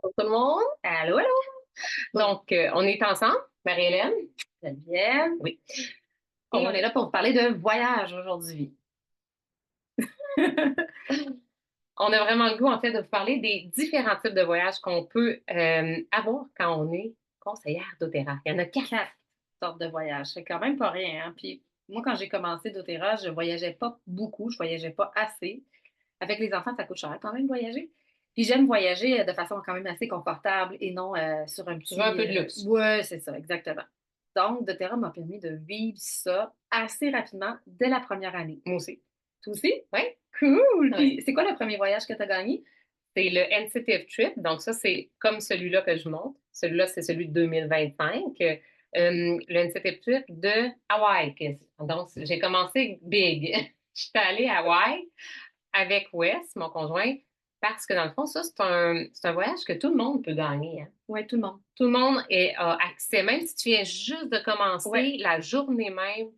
Bonjour tout le monde. Allô, allô? Donc, on est ensemble, Marie-Hélène. Geneviève. Oui. Et on On, est là pour vous parler de voyage aujourd'hui. on a vraiment le goût, en fait, de vous parler des différents types de voyages qu'on peut avoir quand on est conseillère doTERRA. Il y en a quatre. 4 sortes de voyages. C'est quand même pas rien, hein? Puis moi, quand j'ai commencé doTERRA, je voyageais pas beaucoup, je voyageais pas assez. Avec les enfants, ça coûte cher quand même voyager. Puis j'aime voyager de façon quand même assez confortable et non sur un Tu veux un petit. peu de luxe. Ouais, c'est ça, exactement. Donc, doTERRA m'a permis de vivre ça assez rapidement dès la première année. Moi aussi. Toi aussi? Oui. Cool! Ouais. Puis c'est quoi le premier voyage que tu as gagné? C'est le NCTF Trip. Donc, ça, c'est comme celui-là que je montre. Celui-là, c'est celui de 2025. Le NCTF Trip de Hawaï. Donc, j'ai commencé big. J'étais allée à Hawaï avec Wes, mon conjoint, parce que dans le fond, ça, c'est un voyage que tout le monde peut gagner, hein. Oui, tout le monde. Tout le monde a accès. Même si tu viens juste de Ouais, commencer, la journée même,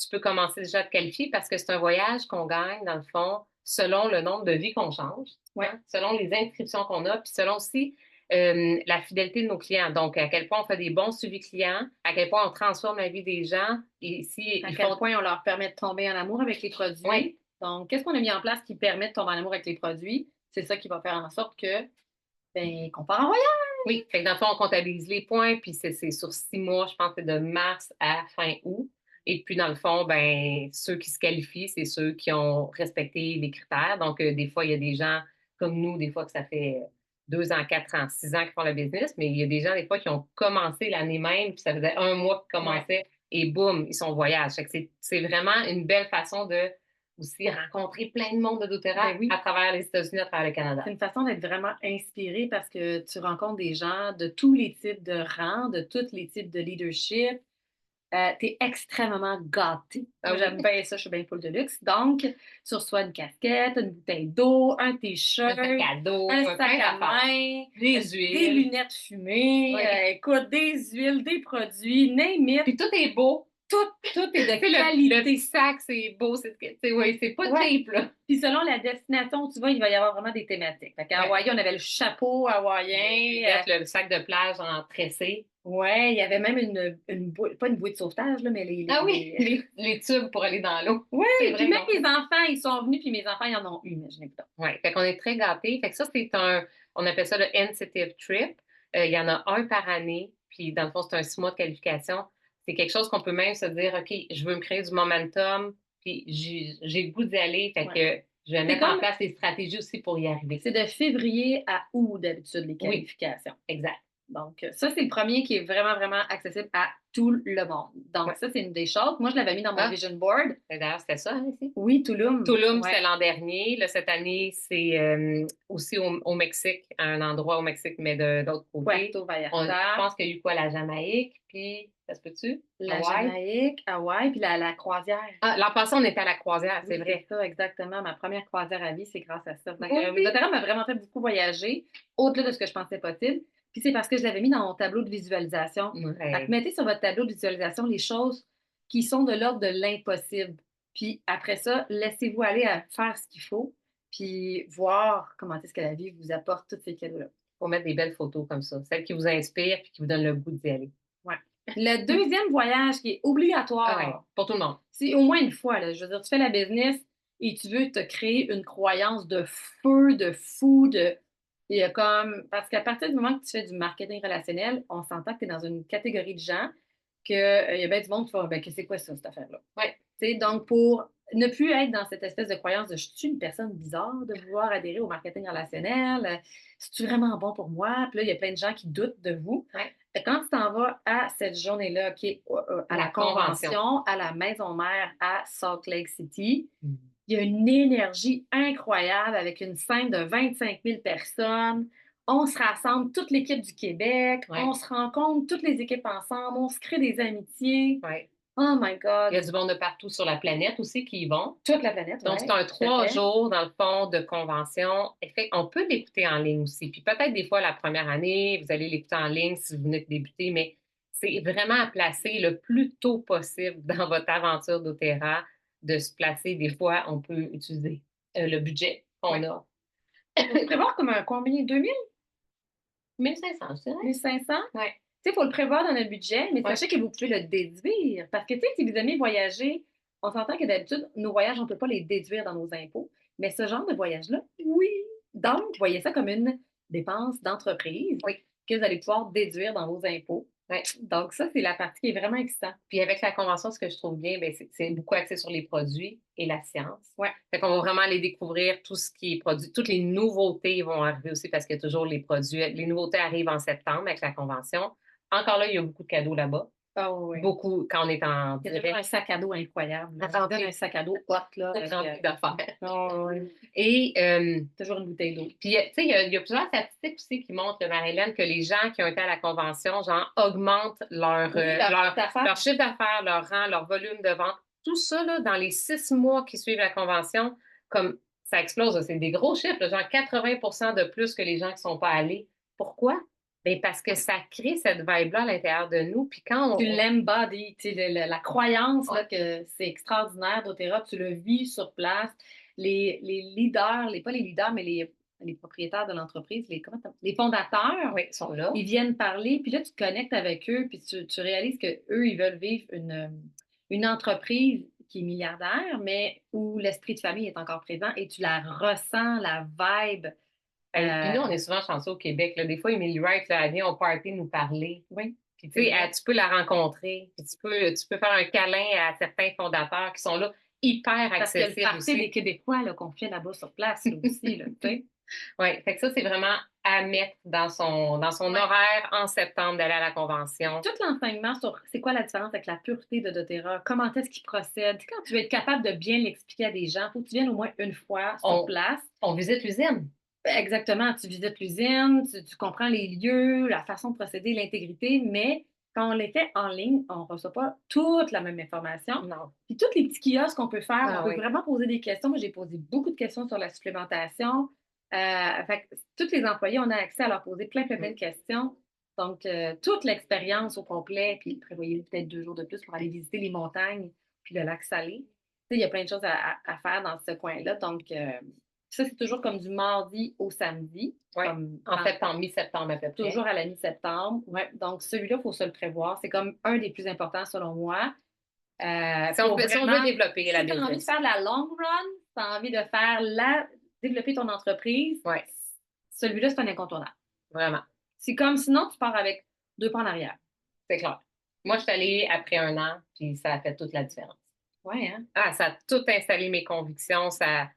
tu peux commencer déjà à te qualifier parce que c'est un voyage qu'on gagne, dans le fond, selon le nombre de vies qu'on change, ouais. hein, selon les inscriptions qu'on a, puis selon aussi la fidélité de nos clients. Donc, à quel point on fait des bons suivis clients, à quel point on transforme la vie des gens. Et si À ils quel font. point on leur permet de tomber en amour avec les Oui, produits. Donc, qu'est-ce qu'on a mis en place qui permet de tomber en amour avec les produits? C'est ça qui va faire en sorte que, ben, qu'on part en voyage. oui. Fait que dans le fond, on comptabilise les points, puis c'est sur 6 mois, je pense que c'est de mars à fin août. Et puis, dans le fond, ben, ceux qui se qualifient, c'est ceux qui ont respecté les critères. Donc, des fois, il y a des gens comme nous, des fois que ça fait 2 ans, 4 ans, 6 ans qu'ils font le business, mais il y a des gens, des fois, qui ont commencé l'année même, puis ça faisait un mois qu'ils Ouais. commençaient, et boum, ils sont au voyage. Fait que c'est vraiment une belle façon de aussi rencontrer plein de monde de doTERRA Ben à oui. travers les États-Unis, à travers le Canada. C'est une façon d'être vraiment inspiré parce que tu rencontres des gens de tous les types de rangs, de tous les types de leadership. Tu es extrêmement gâté. Ah Moi, oui? j'aime bien ça, je suis bien full de luxe. Donc, tu reçois une casquette, une bouteille d'eau, un Un T-shirt, sac à dos, un plein sac à d'affaires. main, Des des huiles. lunettes fumées, Oui. écoute, des huiles, des produits, name it, Puis tout est beau. tout est de Tu sais, le petit qualité. sac, c'est beau. Oui, c'est pas Ouais. cheap, là. Puis selon la destination où tu vas, il va y avoir vraiment des thématiques. Fait qu'à Ouais. Hawaï, on avait le chapeau Les hawaïen. lunettes, le sac de plage en tressé. Ouais, il y avait même pas une bouée de sauvetage, là, mais Ah oui, les tubes pour aller dans l'eau. Ouais, C'est puis vrai même qu'on mes fait. enfants, ils sont venus, puis mes enfants, ils en ont eu, imaginez-vous donc. Oui, fait qu'on est très gâtés. Fait que ça, on appelle ça le NCTF Trip. Il y en a un par année, puis dans le fond, c'est un 6 mois de qualification. C'est quelque chose qu'on peut même se dire, OK, je veux me créer du momentum, puis j'ai le goût d'y aller, fait Ouais. que je vais C'est mettre en comme place des stratégies aussi pour y arriver. c'est de février à août d'habitude les Oui, qualifications. exact. Donc, ça, c'est le premier qui est vraiment, vraiment accessible à tout le monde. Donc, Ouais. ça, c'est une des choses. Moi, je l'avais mis dans mon Ah, vision board. d'ailleurs, c'était ça, hein, ici. Oui, Tulum. Tulum, Ouais. c'était l'an dernier. Là, cette année, c'est aussi au Mexique, à un endroit au Mexique, mais de l'autre côté. Puerto Je Vallarta, pense qu'il y a eu quoi, la Jamaïque, puis, ça se peut-tu? la Hawaï? Jamaïque, Hawaï, puis la croisière. Ah, l'an passé, on était à la croisière, c'est Oui, c'est vrai. ça, exactement. Ma première croisière à vie, c'est grâce à ça. Donc, Moi aussi. Zotera m'a vraiment fait beaucoup voyager, au-delà de ce que je pensais possible. Puis c'est parce que je l'avais mis dans mon tableau de visualisation. Fait que Ouais. mettez sur votre tableau de visualisation les choses qui sont de l'ordre de l'impossible. Puis après ça, laissez-vous aller à faire ce qu'il faut, puis voir comment est-ce que la vie vous apporte tous ces cadeaux-là. Faut mettre des belles photos comme ça, celles qui vous inspirent puis qui vous donnent le goût d'y aller. Ouais. Le deuxième voyage qui est Ah ouais, obligatoire, pour tout le monde. c'est au moins une fois, là. Je veux dire, tu fais la business et tu veux te créer une croyance de feu, de fou, de. Il y a comme. Parce qu'à partir du moment que tu fais du marketing relationnel, on s'entend que tu es dans une catégorie de gens que il y a bien du monde qui va ben, que c'est quoi ça, cette affaire-là? Ouais. Tu sais, donc, pour ne plus être dans cette espèce de croyance de je suis une personne bizarre de vouloir adhérer au marketing relationnel, c'est-tu vraiment bon pour moi? Puis là, il y a plein de gens qui doutent de vous. Ouais. Quand tu t'en vas à cette journée-là, qui est à la La convention. convention, à la maison mère à Salt Lake City, Mmh. il y a une énergie incroyable avec une scène de 25 000 personnes. On se rassemble, toute l'équipe du Québec, on Ouais, se rencontre, toutes les équipes ensemble, on se crée des amitiés. ouais. Oh my Il y God! a du monde de partout sur la planète aussi qui y vont. Toute la planète, Donc, c'est ouais, un tout à trois fait. jours, dans le fond, de convention. On peut l'écouter en ligne aussi. Puis peut-être des fois, la première année, vous allez l'écouter en ligne si vous venez de débuter, mais c'est vraiment à placer le plus tôt possible dans votre aventure d'Otera, de se placer. Des fois, on peut utiliser le budget qu'on Ouais. a. Faut se prévoir comme un combien? 2000? 1500, je dirais. 1500? Oui. Tu sais, il faut le prévoir dans notre budget, mais Ouais. sachez que vous pouvez le déduire. Parce que, tu sais, si vous aimez voyager, on s'entend que d'habitude, nos voyages, on ne peut pas les déduire dans nos impôts. Mais ce genre de voyage-là, oui. Donc, voyez ça comme une dépense d'entreprise Oui. que vous allez pouvoir déduire dans vos impôts. Ouais. Donc, ça, c'est la partie qui est vraiment excitante. Puis avec la convention, ce que je trouve bien, ben, c'est beaucoup axé sur les produits et la science. Ouais. Fait qu'on va vraiment aller découvrir tout ce qui est produit. Toutes les nouveautés vont arriver aussi parce que toujours les produits, les nouveautés arrivent en septembre avec la convention. Encore là, il y a beaucoup de cadeaux là-bas. Ah oui. Beaucoup quand on est en Il y a toujours direct. un sac à dos incroyable. Là. Rempli. Donne un sac à dos hot, là. Rempli d'affaires. Oh, oui. Et Toujours une bouteille d'eau. puis, tu sais, il y a plusieurs statistiques aussi qui montrent, Marie-Hélène, que les gens qui ont été à la convention, genre, augmentent leur, Oui, leur chiffre d'affaires, leur rang, leur volume de vente. Tout ça, là, dans les 6 mois qui suivent la convention, comme ça explose, là, c'est des gros chiffres, là, genre 80 de plus que les gens qui ne sont pas allés. Pourquoi? Bien, parce que ça crée cette vibe-là à l'intérieur de nous. Puis quand Tu on... l'embodies, tu sais, la croyance là, Ouais. que c'est extraordinaire doTERRA, tu le vis sur place. Les leaders, pas les leaders, mais les propriétaires de l'entreprise, les fondateurs, Oui, ils sont là. ils viennent parler, puis là, tu te connectes avec eux, puis tu réalises qu'eux, ils veulent vivre une entreprise qui est milliardaire, mais où l'esprit de famille est encore présent et tu la ressens, la vibe. Puis nous, on est souvent chanceux au Québec. Là. Des fois, Emily Wright, là, elle vient au party nous parler. Oui. Puis, tu sais, tu peux la rencontrer. Puis tu peux faire un câlin à certains fondateurs qui sont là, hyper Parce que le accessibles party aussi. des Québécois là, qu'on fait là-bas sur place là, aussi, là, tu sais. Oui, fait que ça, c'est vraiment à mettre dans son Ouais. horaire en septembre d'aller à la convention. Tout l'enseignement sur c'est quoi la différence avec la pureté de doTERRA, comment est-ce qu'il procède. Tu sais, quand tu veux être capable de bien l'expliquer à des gens, il faut que tu viennes au moins une fois sur place. On visite l'usine. Exactement, tu visites l'usine, tu comprends les lieux, la façon de procéder, l'intégrité, mais quand on les fait en ligne, on ne reçoit pas toute la même information. Non. Puis tous les petits kiosques qu'on peut faire, Ah on peut oui. vraiment poser des questions. Moi, j'ai posé beaucoup de questions sur la supplémentation. Fait que tous les employés, on a accès à leur poser plein de questions. Donc, toute l'expérience au complet, puis prévoyez peut-être 2 jours de plus pour aller visiter les montagnes, puis le lac Salé. Tu sais, il y a plein de choses à faire dans ce coin-là. Donc, ça, c'est toujours comme du mardi au samedi. Oui, Comme en septembre, mi-septembre à peu près. toujours à la mi-septembre. Ouais. Donc, celui-là, il faut se le prévoir. C'est comme un des plus importants selon moi. Si on veut développer la Si tu as envie de business. faire de la long run, si tu as envie de faire développer ton entreprise, Oui, celui-là, c'est un incontournable. vraiment. C'est comme sinon, tu pars avec 2 pas en arrière. C'est clair. Moi, je suis allée après 1 an, puis ça a fait toute la différence. Oui, hein? Ah, ça a tout installé mes convictions, ça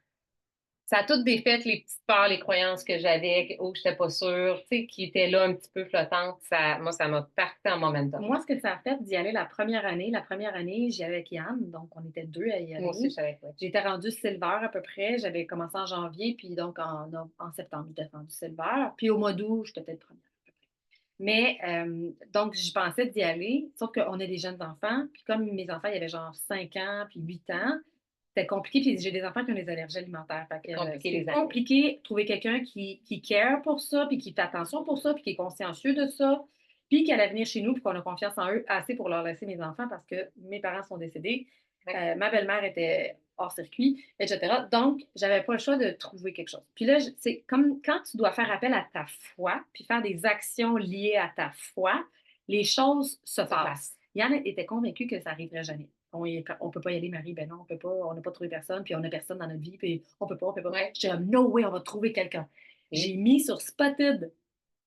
a tout défait les petites peurs, les croyances que j'avais, où je n'étais pas sûre, tu sais, qui étaient là un petit peu flottantes. Moi, ça m'a parti en momentum. Moi, ce que ça a fait d'y aller la première année, j'y allais avec Yann, donc on était 2 à y aller. Moi aussi, je savais pas. J'étais rendue silver à peu près. J'avais commencé en janvier, puis donc en septembre, j'étais rendue silver. Puis au mois d'août, j'étais peut-être première à peu près. Mais donc, j'y pensais d'y aller, sauf qu'on a des jeunes enfants. Puis comme mes enfants, il y avait genre 5 ans, puis 8 ans, c'était compliqué. Puis j'ai des enfants qui ont des allergies alimentaires. Fait que, Compliqué, c'est compliqué de trouver quelqu'un qui care pour ça, puis qui fait attention pour ça, puis qui est consciencieux de ça, puis qui allait venir chez nous, puis qu'on a confiance en eux assez pour leur laisser mes enfants parce que mes parents sont décédés. Ma belle-mère était hors circuit, etc. Donc, j'avais pas le choix de trouver quelque chose. Puis là, c'est comme quand tu dois faire appel à ta foi, puis faire des actions liées à ta foi, les choses se passent. Yann était convaincu que ça n'arriverait jamais. On ne peut pas y aller, Marie. Ben non, on peut pas. On n'a pas trouvé personne, puis on n'a personne dans notre vie, puis on peut pas, on peut pas. Ouais. Je dis, no way, on va trouver quelqu'un. J'ai mis sur Spotted.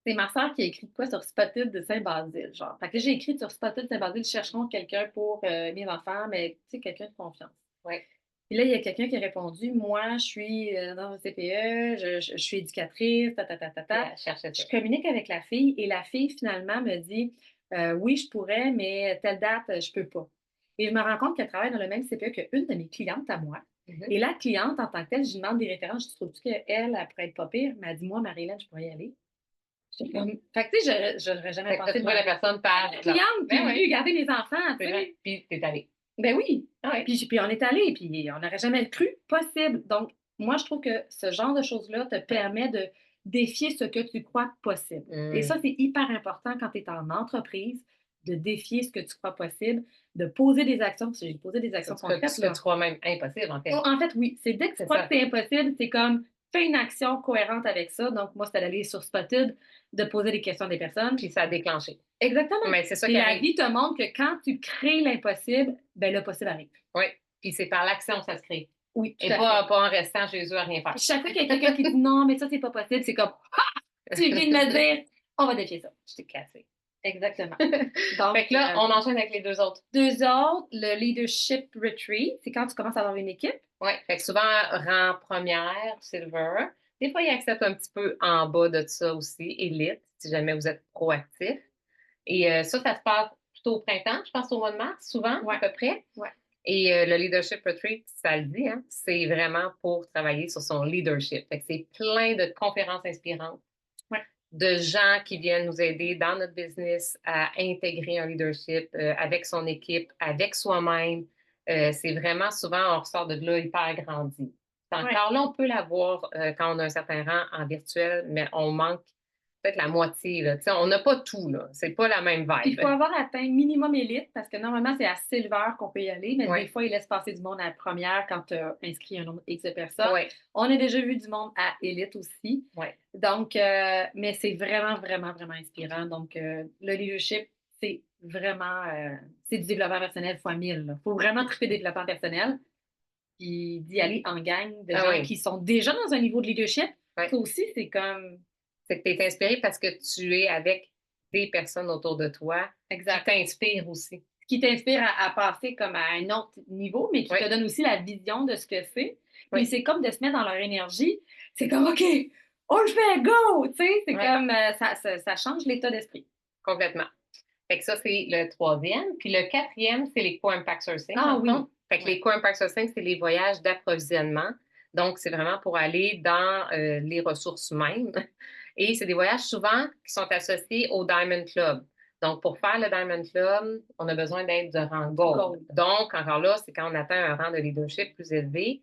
C'est ma soeur qui a écrit quoi sur Spotted de Saint-Basile, genre. Fait que j'ai écrit sur Spotted Saint-Basile, chercherons quelqu'un pour mes enfants, mais tu sais, quelqu'un de confiance. Ouais. Puis là, il y a quelqu'un qui a répondu, moi, je suis dans un CPE, je suis éducatrice, Je communique avec la fille et la fille, finalement, me dit, oui, je pourrais, mais telle date, je peux pas. Et je me rends compte qu'elle travaille dans le même CPE qu'une de mes clientes à moi. Et la cliente, en tant que telle, je lui demande des références. Je trouve-tu qu'elle, elle pourrait être pas pire? Elle m'a dit, moi, Marie-Hélène, je pourrais y aller. Fait que, tu sais, je n'aurais jamais pensé. Tu vois la personne par la cliente qui est venue garder mes enfants. C'est vrai. Puis, t'es allée. Ben oui. Ah ouais. Puis on est allé, puis on n'aurait jamais cru possible. Donc, moi, je trouve que ce genre de choses-là te permet de défier ce que tu crois possible. Et ça, c'est hyper important quand tu es en entreprise, de défier ce que tu crois possible, de poser des actions. Parce que j'ai posé des actions concrètes. Ce que tu crois même impossible, en fait. En fait, oui. C'est dès que tu crois que c'est impossible, c'est comme fais une action cohérente avec ça. Donc, moi, c'était d'aller sur Spotted, de poser des questions à des personnes. Puis ça a déclenché. Exactement. Mais c'est ça Et qui la arrive. vie te montre que quand tu crées l'impossible, ben le possible arrive. Oui. Puis c'est par l'action que ça se crée. Oui, tout Et à pas, fait. pas en restant chez eux à rien faire. Puis chaque fois qu'il y a quelqu'un qui dit non, mais ça, c'est pas possible, c'est comme ah, tu viens de me dire, on va défier ça. Je t'ai cassé. Exactement. Donc, fait que là, on enchaîne avec les deux autres. Deux autres, le leadership retreat, c'est quand tu commences à avoir une équipe. Oui, fait que souvent, rang première, silver. Des fois, ils acceptent un petit peu en bas de ça aussi, élite, si jamais vous êtes proactif. Et ça se passe plutôt au printemps, je pense au mois de mars, souvent, à peu près. Ouais. Et le leadership retreat, ça le dit, hein, c'est vraiment pour travailler sur son leadership. Fait que c'est plein de conférences inspirantes, de gens qui viennent nous aider dans notre business à intégrer un leadership avec son équipe, avec soi-même. C'est vraiment souvent, on ressort de là hyper grandi. Encore là, on peut l'avoir quand on a un certain rang en virtuel, mais on manque peut-être la moitié. Là. On n'a pas tout. Là. C'est pas la même vibe. Il faut avoir atteint minimum élite parce que normalement, c'est à silver qu'on peut y aller, mais des fois, ils laissent passer du monde à la première quand tu as inscrit un nombre X de personnes. On a déjà vu du monde à élite aussi. Donc, mais c'est vraiment, vraiment, vraiment inspirant. Donc, le leadership, c'est vraiment c'est du développement personnel fois 1000. Il faut vraiment triper développement personnel puis d'y aller en gang de gens qui sont déjà dans un niveau de leadership. Ça aussi, c'est comme... C'est que tu es inspiré parce que tu es avec des personnes autour de toi qui t'inspirent aussi. Qui t'inspire à passer comme à un autre niveau, mais qui te donne aussi la vision de ce que c'est. Puis c'est comme de se mettre dans leur énergie. C'est comme, OK, on le fait, go! Tu sais, c'est comme, ça change l'état d'esprit. Complètement. Fait que ça, c'est le troisième. Puis le quatrième, c'est les co-impact sourcing. Ah oui. Fait que les co-impact sourcing, c'est les voyages d'approvisionnement. Donc, c'est vraiment pour aller dans les ressources humaines. Et c'est des voyages souvent qui sont associés au Diamond Club. Donc, pour faire le Diamond Club, on a besoin d'être de rang Gold. Donc, encore là, c'est quand on atteint un rang de leadership plus élevé,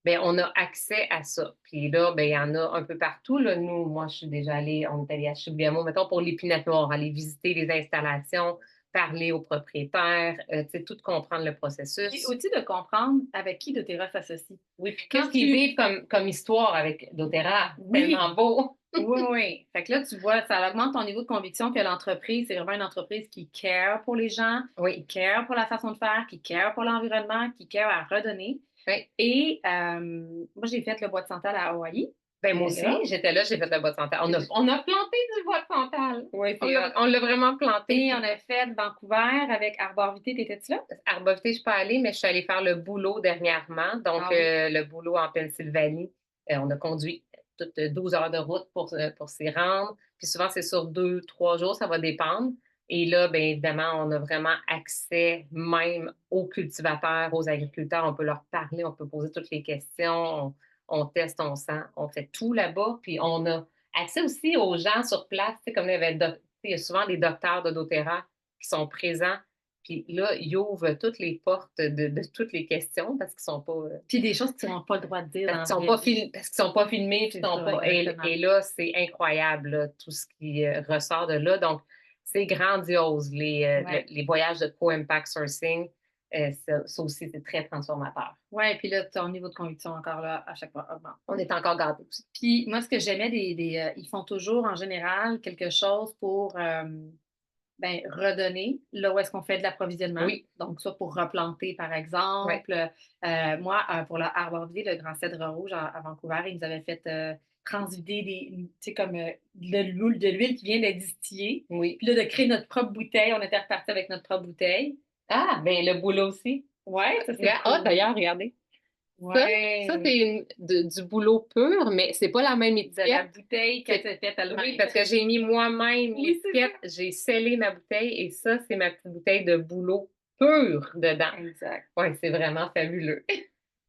bien, on a accès à ça. Puis là, bien, il y en a un peu partout. Là. Nous, moi, je suis déjà allée, on est allé à Chibougamau, mettons, pour l'épinette noire, aller visiter les installations, parler aux propriétaires, tout comprendre le processus. Puis aussi de comprendre avec qui doTERRA s'associe. Oui, puis qu'est-ce qu'ils vivent comme histoire avec doTERRA? Tellement beau! Oui. Fait que là, tu vois, ça augmente ton niveau de conviction que l'entreprise, c'est vraiment une entreprise qui care pour les gens, qui care pour la façon de faire, qui care pour l'environnement, qui care à redonner. Et moi, j'ai fait le bois de santal à Hawaï. Ben moi aussi, j'étais là, j'ai fait le bois de santal. On a planté du bois de santal. Oui, on l'a vraiment planté. Et on a fait Vancouver avec Arborvité. T'étais-tu là? Arborvité, je ne suis pas allée, mais je suis allée faire le boulot dernièrement. Donc, le boulot en Pennsylvanie. On a conduit toutes 12 heures de route pour s'y rendre. Puis souvent, c'est sur 2, 3 jours, ça va dépendre. Et là, bien évidemment, on a vraiment accès même aux cultivateurs, aux agriculteurs. On peut leur parler, on peut poser toutes les questions. On teste, on sent, on fait tout là-bas. Puis on a accès aussi aux gens sur place. Comme il y a souvent des docteurs de doTERRA qui sont présents. Puis là, ils ouvrent toutes les portes de toutes les questions parce qu'ils sont pas. Puis des choses qu'ils n'ont pas le droit de dire. Parce qu'ils ne sont pas filmés. Puis et là, c'est incroyable, là, tout ce qui ressort de là. Donc, c'est grandiose, les voyages de co-impact sourcing. Ça aussi, c'est très transformateur. Oui, puis là, ton niveau de conviction encore là, à chaque fois augmente. On est encore gâtés aussi. Puis moi, ce que j'aimais, ils font toujours en général quelque chose pour redonner là où est-ce qu'on fait de l'approvisionnement. Oui. Donc, ça pour replanter, par exemple. Moi, pour le Arborvité, le Grand Cèdre Rouge à Vancouver, ils nous avaient fait transvider comme de l'huile qui vient de distiller. Oui. Puis là, de créer notre propre bouteille. On était reparti avec notre propre bouteille. Ah, bien, le boulot aussi. Oui, ça c'est cool. D'ailleurs, regardez. Ouais. Ça c'est du boulot pur, mais c'est pas la même étiquette. De la bouteille que tu as faite elle-même. Oui, parce que j'ai mis moi-même l'étiquette, j'ai scellé ma bouteille et ça, c'est ma petite bouteille de boulot pur dedans. Exact. Oui, c'est vraiment fabuleux.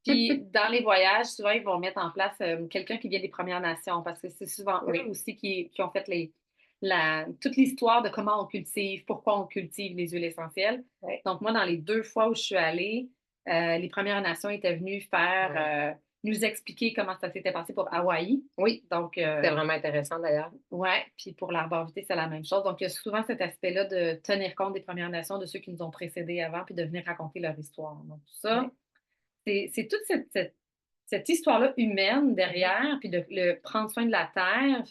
Puis, dans les voyages, souvent, ils vont mettre en place quelqu'un qui vient des Premières Nations parce que c'est souvent eux aussi qui ont fait toute l'histoire de comment on cultive, pourquoi on cultive les huiles essentielles. Donc, moi, dans les 2 fois où je suis allée, les Premières Nations étaient venues nous expliquer comment ça s'était passé pour Hawaï. Oui, donc c'était vraiment intéressant d'ailleurs. Oui, puis pour l'Arborvité, c'est la même chose. Donc, il y a souvent cet aspect-là de tenir compte des Premières Nations, de ceux qui nous ont précédés avant, puis de venir raconter leur histoire. Donc, tout ça, c'est toute cette histoire-là humaine derrière, puis de le prendre soin de la terre,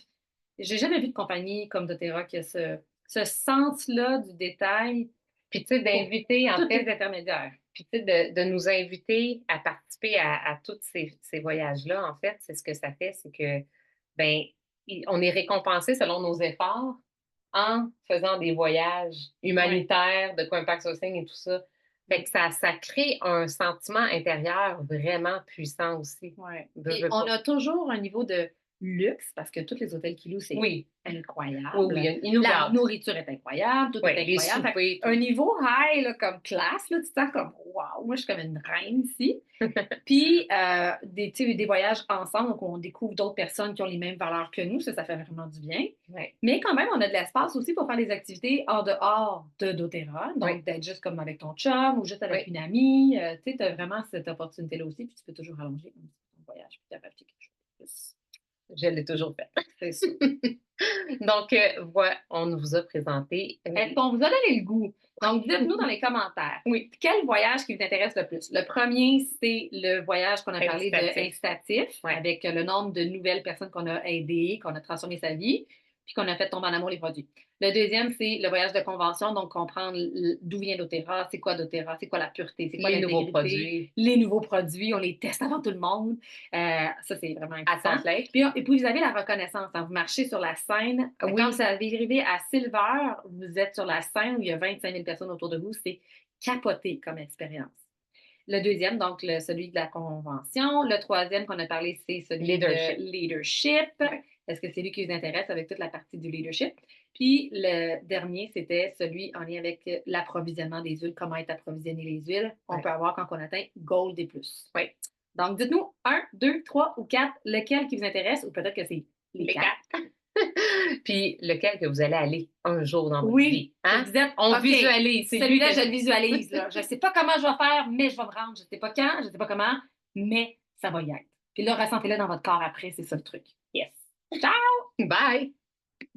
j'ai jamais vu de compagnie comme doTERRA qui a ce sens-là du détail Puis, tu sais, pour d'inviter, en tous les fait, intermédiaires. puis, tu sais, de nous inviter à participer à tous ces voyages-là, en fait, c'est ce que ça fait, c'est que, ben, on est récompensé selon nos efforts en faisant des voyages Ouais, humanitaires de co-impact sourcing et tout ça. Fait ouais, que ça crée un sentiment intérieur vraiment puissant aussi. ouais. Veux, Puis veux on pas. a toujours un niveau de luxe parce que tous les hôtels qui louent, c'est Oui, oui, incroyable. oui, La inoubliable. nourriture est incroyable, tout est Oui, les incroyable. Fait soupers, un tout. niveau high, là, comme classe, là, tu te sens comme waouh, moi je suis comme une reine ici. Puis, tu sais, des voyages ensemble, donc on découvre d'autres personnes qui ont les mêmes valeurs que nous, ça fait vraiment du bien. Oui, Mais quand même, on a de l'espace aussi pour faire des activités en dehors de doTERRA, oui, donc d'être juste comme avec ton chum ou juste avec oui. une amie. Tu sais, tu as vraiment cette opportunité-là aussi, puis tu peux toujours allonger un petit peu ton voyage, puis t'as acheté quelque chose de plus. Je l'ai toujours fait. C'est sûr. Donc, voilà, on vous a présenté. Est-ce qu'on vous a donné le goût? Donc, dites-nous dans les commentaires, Oui, quel voyage qui vous intéresse le plus? Le premier, c'est le voyage qu'on a parlé de incitatif. incitatif, Ouais. avec le nombre de nouvelles personnes qu'on a aidées, qu'on a transformé sa vie, puis qu'on a fait tomber en amour les produits. Le deuxième, c'est le voyage de convention, donc comprendre d'où vient doTERRA, c'est quoi doTERRA, c'est quoi la pureté, c'est quoi Les nouveaux l'intégrité, produits les nouveaux produits, on les teste avant tout le monde. Ça, c'est vraiment à excitant. Salt Lake. Puis, et puis, vous avez la reconnaissance. Hein. Vous marchez sur la scène. Quand Oui, vous arrivez à Silver, vous êtes sur la scène où il y a 25 000 personnes autour de vous. C'est capoté comme expérience. Le deuxième, donc celui de la convention. Le troisième qu'on a parlé, c'est celui leadership. de leadership. Oui. Est-ce que c'est lui qui vous intéresse avec toute la partie du leadership? Puis le dernier, c'était celui en lien avec l'approvisionnement des huiles, comment être approvisionné les huiles. On Oui. peut avoir quand on atteint Gold et plus. Oui. Donc, dites-nous 1, 2, 3 ou 4, lequel qui vous intéresse, ou peut-être que c'est les Les 4. quatre. Puis lequel que vous allez aller un jour dans votre Oui, vie. que Hein? vous êtes, On OK, visualise. C'est lui celui-là, que je le visualise. Là. Je ne sais pas comment je vais faire, mais je vais me rendre. Je ne sais pas quand, je ne sais pas comment, mais ça va y être. Puis là, ressentez-le dans votre corps après, c'est ça le truc. yes. Ciao! Bye.